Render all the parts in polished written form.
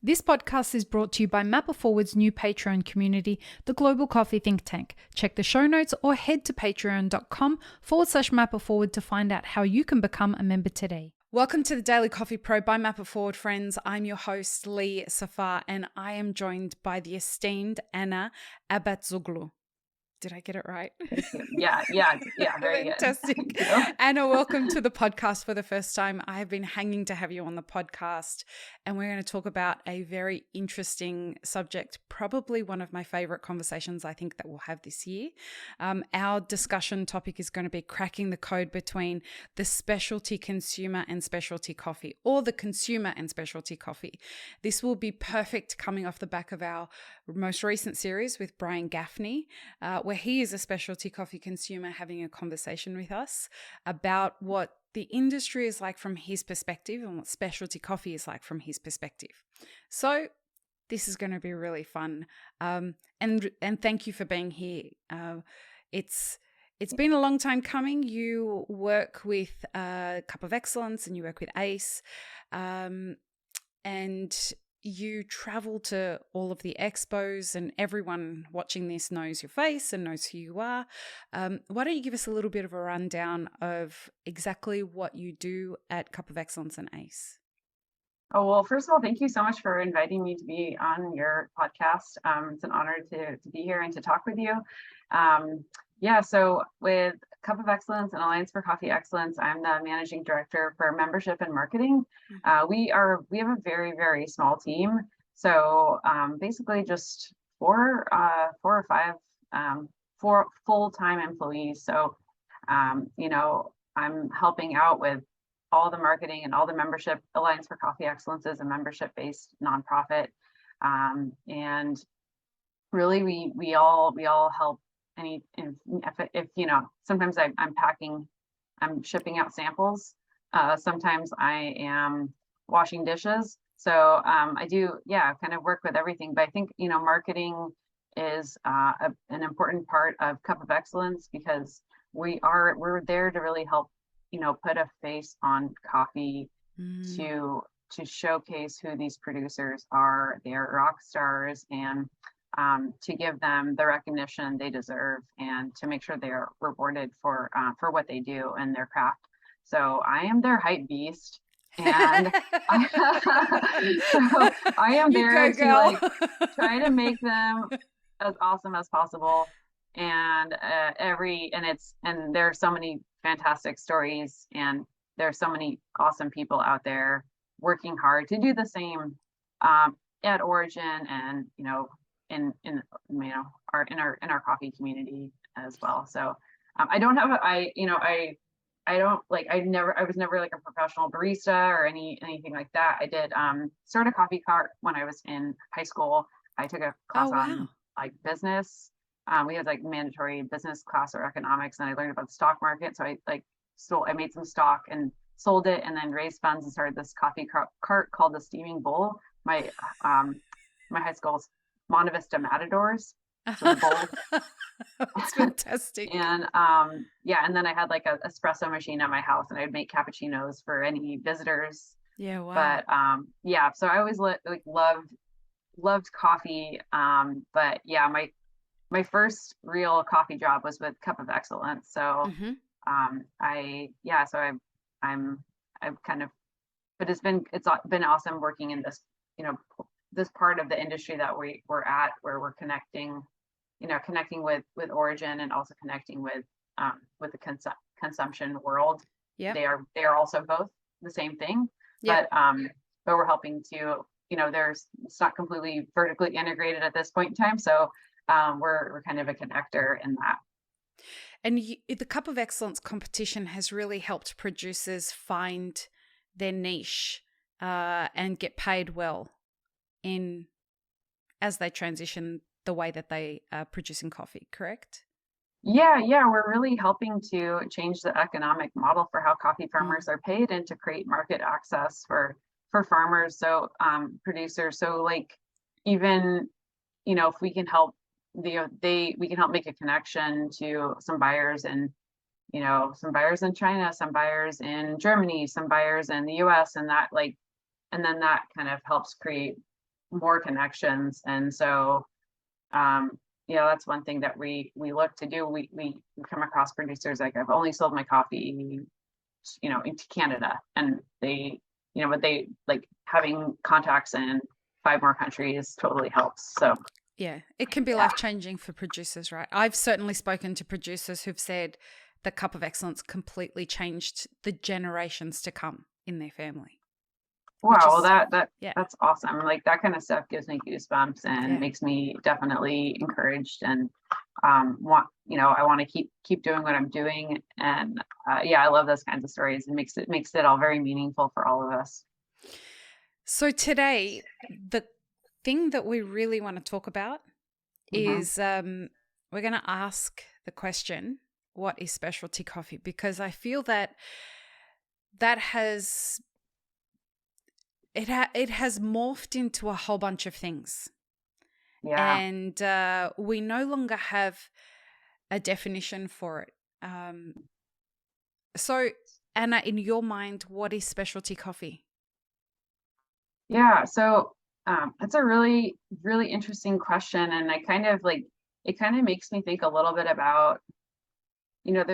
This podcast is brought to you by Mapper Forward's new Patreon community, the Global Coffee Think Tank. Check the show notes or head to patreon.com/mapperforward to find out how you can become a member today. Welcome to the Daily Coffee Pro by Mapper Forward, friends. I'm your host, Lee Safar, and I am joined by the esteemed Anna Abatzoglou. Did I get it right? Yeah, very Fantastic. good. Anna, welcome to the podcast for the first time. I have been hanging to have you on the podcast, and we're going to talk about a very interesting subject, probably one of my favorite conversations I think that we'll have this year. Our discussion topic is going to be cracking the code between the specialty consumer and specialty coffee, or the consumer and specialty coffee. This will be perfect coming off the back of our most recent series with Brian Gaffney, where he is a specialty coffee consumer having a conversation with us about what the industry is like from his perspective and what specialty coffee is like from his perspective. So this is going to be really fun. And thank you for being here. It's been a long time coming. You work with Cup of Excellence and you work with ACE, and you travel to all of the expos, and everyone watching this knows your face and knows who you are. Why don't you give us a little bit of a rundown of exactly what you do at Cup of Excellence and ACE? Oh, well, first of all, thank you so much for inviting me to be on your podcast. It's an honor to be here and to talk with you. So with Cup of Excellence and Alliance for Coffee Excellence, I'm the managing director for membership and marketing. We have a very, very small team. So basically just four or five full-time employees. So, I'm helping out with all the marketing and all the membership. Alliance for Coffee Excellence is a membership-based nonprofit. And really we all help if sometimes I'm shipping out samples. Sometimes I am washing dishes. So I do, kind of work with everything. But I think, marketing is an important part of Cup of Excellence, because we're there to really help, put a face on coffee, to showcase who these producers are. They're rock stars, and to give them the recognition they deserve, and to make sure they are rewarded for what they do and their craft. So I am their hype beast, and I am there to try to make them as awesome as possible. And there are so many fantastic stories, and there are so many awesome people out there working hard to do the same at Origin, and in our coffee community as well. So I was never like a professional barista or anything like that. I did start a coffee cart when I was in high school. I took a class on business. We had mandatory business class or economics, and I learned about the stock market. So I made some stock and sold it, and then raised funds and started this coffee cart called the Steaming Bull. My high school's Monte Vista Matadors. So the bull. That's fantastic. And and then I had an espresso machine at my house, and I'd make cappuccinos for any visitors. Yeah, wow. But so I always loved coffee. But yeah, my first real coffee job was with Cup of Excellence. So it's been awesome working in this, this part of the industry that we're at, where we're connecting with Origin, and also connecting with the consumption world. Yeah, they are also both the same thing. Yep. But we're helping to, it's not completely vertically integrated at this point in time. So we're kind of a connector in that. And the Cup of Excellence competition has really helped producers find their niche and get paid well as they transition the way that they are producing coffee, correct? Yeah, we're really helping to change the economic model for how coffee farmers are paid, and to create market access for farmers. So producers, so even if we can help we can help make a connection to some buyers, and some buyers in China, some buyers in Germany, some buyers in the US, and then that kind of helps create more connections. And so, that's one thing that we look to do. We come across producers, like, I've only sold my coffee, into Canada, and but they like having contacts in 5 more countries totally helps. So Yeah, it can be yeah. life-changing for producers, right? I've certainly spoken to producers who've said the Cup of Excellence completely changed the generations to come in their family, which Wow, well, is, yeah, that's awesome. Like, that kind of stuff gives me goosebumps and yeah. makes me definitely encouraged, and I want to keep doing what I'm doing. And I love those kinds of stories. It makes it all very meaningful for all of us. So today, the thing that we really want to talk about Hmm. is we're going to ask the question, what is specialty coffee? Because I feel that that has it has morphed into a whole bunch of things. Yeah. And we no longer have a definition for it. So, Anna, in your mind, what is specialty coffee? Yeah. So that's a really, really interesting question. And I kind of like, it kind of makes me think a little bit about, there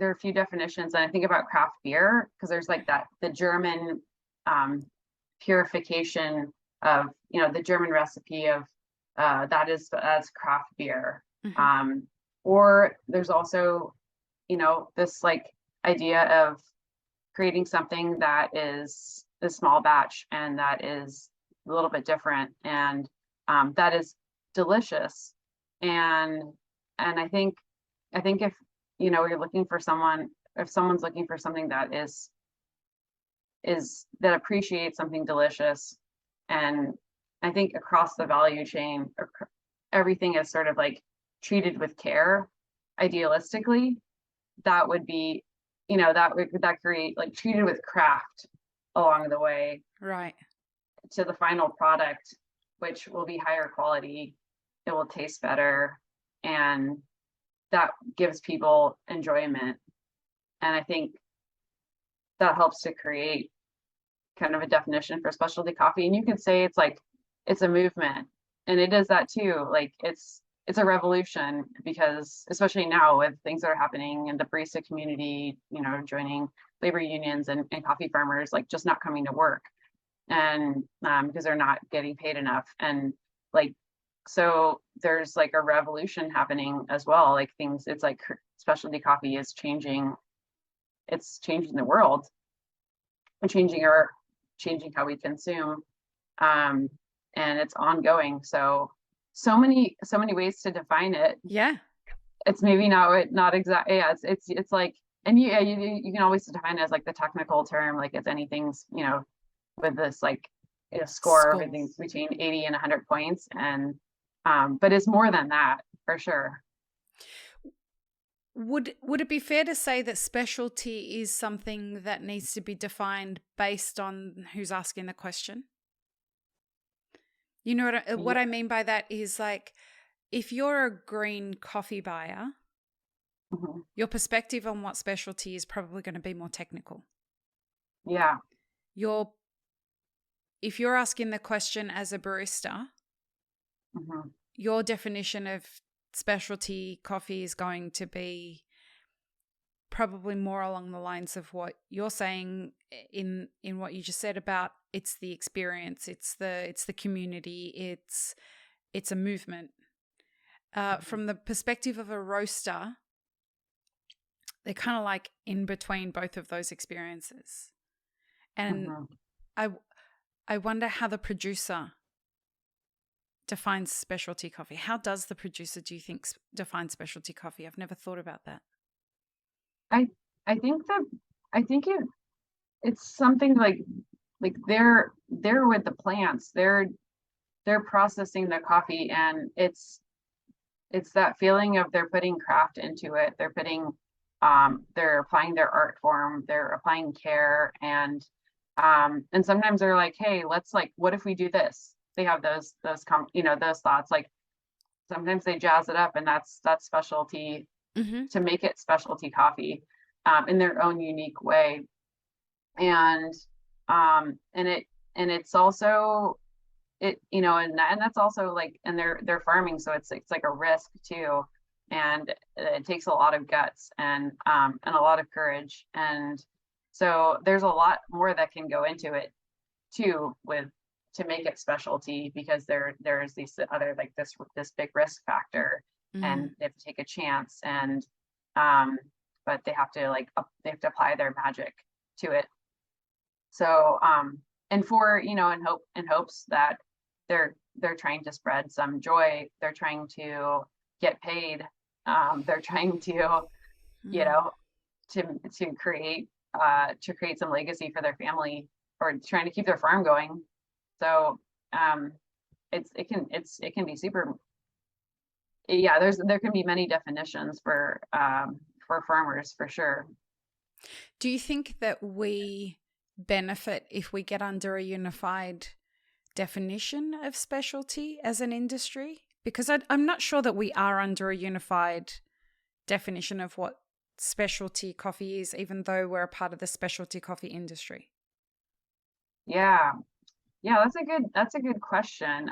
are a few definitions, and I think about craft beer, because there's like the German um, purification of, the German recipe of that is as craft beer. Hmm. Um, or there's also, this like idea of creating something that is a small batch and that is a little bit different, and that is delicious. And I think if you're looking for someone, if someone's looking for something that is that appreciates something delicious, and I think across the value chain, everything is sort of like treated with care, idealistically, that would be, that create like treated with craft along the way Right. to the final product, which will be higher quality, it will taste better, and that gives people enjoyment. And I think that helps to create kind of a definition for specialty coffee. And you could say it's like it's a movement, and it is that too. Like, it's a revolution, because especially now with things that are happening in the barista community, joining labor unions and coffee farmers, like just not coming to work, and because they're not getting paid enough. And like, so there's like a revolution happening as well. Like, it's like specialty coffee is changing, it's changing the world, and changing how we consume. um and it's ongoing. So many ways to define it. Yeah. It's maybe not exact. Yeah, it's like, and you can always define it as like the technical term, like it's anything's, with this like a score, Score. everything's between 80 and 100 points. And but it's more than that, for sure. Would it be fair to say that specialty is something that needs to be defined based on who's asking the question? You know what Yeah. I mean by that is, like, if you're a green coffee buyer, Mhm. your perspective on what specialty is probably going to be more technical. Yeah. If you're asking the question as a barista, Mhm. your definition of specialty coffee is going to be probably more along the lines of what you're saying in what you just said about it's the experience, it's the community, it's a movement. From the perspective of a roaster, they're kind of like in between both of those experiences. And Mhm. I I wonder how the producer defines specialty coffee. How does the producer, do you think, define specialty coffee? I've never thought about that. I I think that I think it's something like they're with the plants. They're processing the coffee, and it's that feeling of they're putting craft into it. They're applying their art form, they're applying care, and sometimes they're like, hey, let's, like, what if we do this? They have those thoughts. Like, sometimes they jazz it up, and that's specialty, Mm-hmm. to make it specialty coffee in their own unique way. And and it's also, and that's also like, and they're farming, so it's like a risk too, and it takes a lot of guts and a lot of courage, and so there's a lot more that can go into it too, with to make it specialty, because there's these other, like this big risk factor, Mm. and they have to take a chance, and um but they have to they have to apply their magic to it. So and for in hopes that they're trying to spread some joy, they're trying to get paid, they're trying to you Mm. know to to create some legacy for their family, or trying to keep their farm going. So um it can be super, yeah, there can be many definitions for farmers, for sure. Do you think that we benefit if we get under a unified definition of specialty as an industry? Because I'm not sure that we are under a unified definition of what specialty coffee is, even though we're a part of the specialty coffee industry. Yeah, yeah, that's a good question.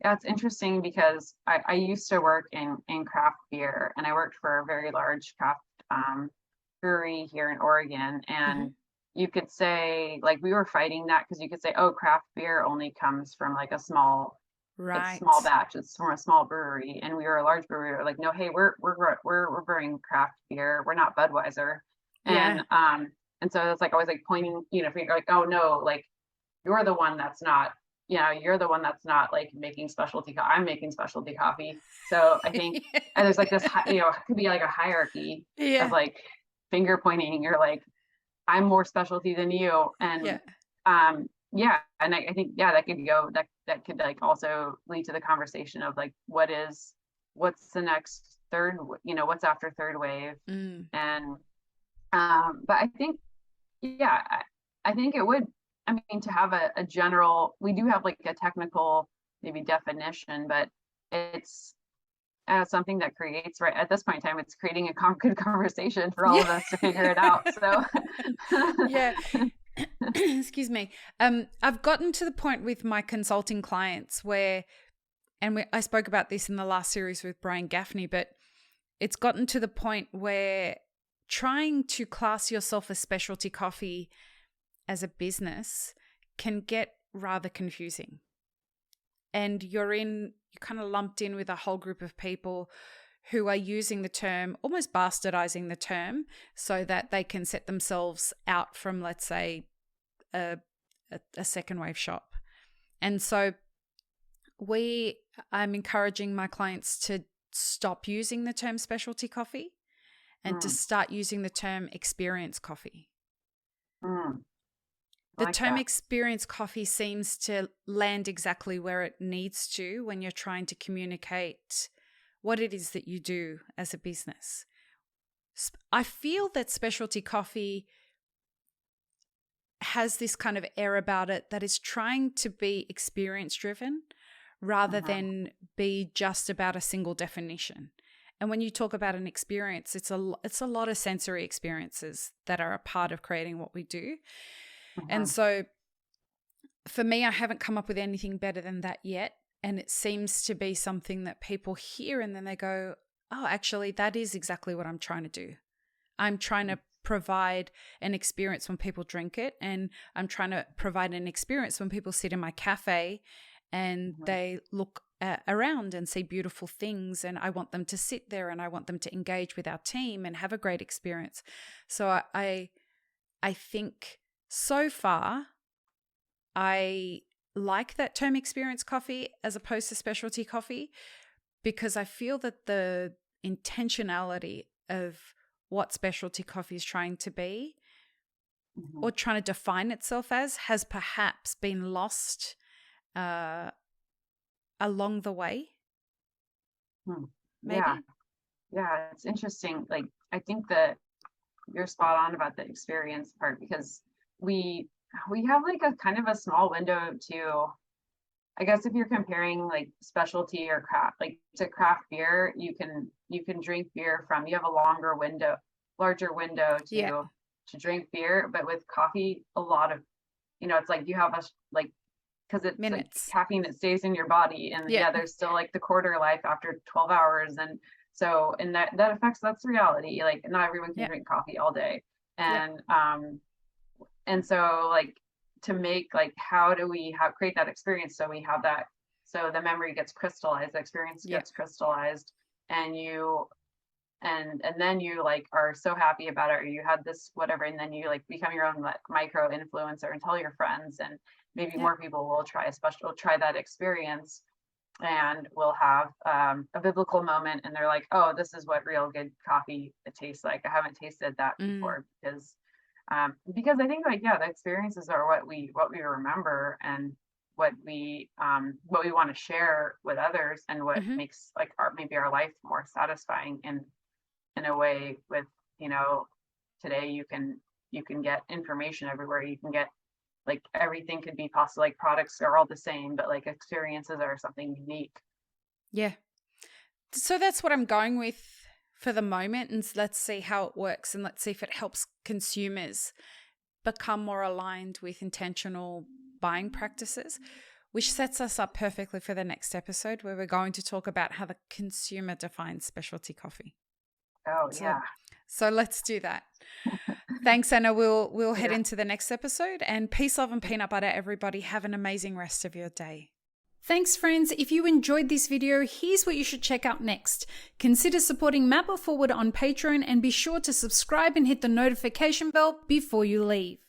Yeah, it's interesting because I used to work in craft beer, and I worked for a very large craft brewery here in Oregon. Hmm. And you could say, like, we were fighting that, because you could say, oh, craft beer only comes from like it's small Right. batch, it's from a small brewery, and we were a large brewery. We were like, no, hey, we're brewing craft beer, we're not Budweiser. Yeah. And so it's like always like pointing, finger, like, oh no, like you're the one that's not, you're the one that's not like making specialty I'm making specialty coffee. So I think, and there's like this it could be like a hierarchy of Yeah. like finger pointing. You're like, I'm more specialty than you. And Yeah. yeah, and I think, yeah, that could like also lead to the conversation of like, what's the next third, what's after third wave. Mm. And but I think, yeah, I think it would, I mean, to have a general, we do have like a technical maybe definition, but it's something that creates, right at this point in time, it's creating a good conversation for all Yeah. of us to figure it out. So Yeah. Excuse me. I've gotten to the point with my consulting clients where, I spoke about this in the last series with Brian Gaffney, but it's gotten to the point where trying to class yourself as specialty coffee as a business can get rather confusing. And you're kind of lumped in with a whole group of people who are using the term, almost bastardizing the term, so that they can set themselves out from, let's say, a second wave shop. And so I'm encouraging my clients to stop using the term specialty coffee and to mm, start using the term experience coffee. mm, I The like term that. experience coffee seems to land exactly where it needs to when you're trying to communicate what it is that you do as a business. I feel that specialty coffee has this kind of air about it that is trying to be experience driven rather Hmm. than be just about a single definition. And when you talk about an experience, it's a lot of sensory experiences that are a part of creating what we do. And Hmm. so for me, I haven't come up with anything better than that yet. And it seems to be something that people hear and then they go, oh, actually, that is exactly what I'm trying to do. I'm trying to provide an experience when people drink it. And I'm trying to provide an experience when people sit in my cafe and Hmm. they look around and see beautiful things. And I want them to sit there and I want them to engage with our team and have a great experience. So I think so far, I like that term experience coffee as opposed to specialty coffee because I feel that the intentionality of what specialty coffee is trying to be Hmm. or trying to define itself as has perhaps been lost uh, along the way, Hmm. Yeah, maybe. yeah, it's interesting. Like, I think that you're spot on about the experience part, because we we have like a kind of a small window to, I guess, if you're comparing like specialty or craft, like to craft beer, you can drink beer from, you have a larger window Yeah. to drink beer. But with coffee, a lot of, it's like you have like because it's like Minutes. caffeine that stays in your body, and Yeah. there's still like the quarter life after 12 hours. And so, and that affects, that's reality. Like not everyone can Yeah. drink coffee all day. Yeah. And so like to make, like, how do we create that experience so we have that, so the memory gets crystallized, the experience Yeah. gets crystallized, and you and then you like are so happy about it, or you had this whatever, and then you like become your own like micro influencer and tell your friends, and maybe Yeah. more people will try that experience, and we'll have a biblical moment, and they're like, oh, this is what real good coffee tastes like. I haven't tasted that before. Because I think, like, yeah, the experiences are what we remember, and what we want to share with others, and what Mm-hmm. makes like our life more satisfying in a way. With, today you can get information everywhere. You can get, like, everything could be possible. Like, products are all the same, but like experiences are something unique. Yeah. So that's what I'm going with for the moment. And let's see how it works. And let's see if it helps consumers become more aligned with intentional buying practices, which sets us up perfectly for the next episode, where we're going to talk about how the consumer defines specialty coffee. Oh, So, yeah. so let's do that. Thanks, Anna. We'll head Yeah. into the next episode. And peace, love, and peanut butter, everybody. Have an amazing rest of your day. Thanks, friends. If you enjoyed this video, here's what you should check out next. Consider supporting Map It Forward on Patreon, and be sure to subscribe and hit the notification bell before you leave.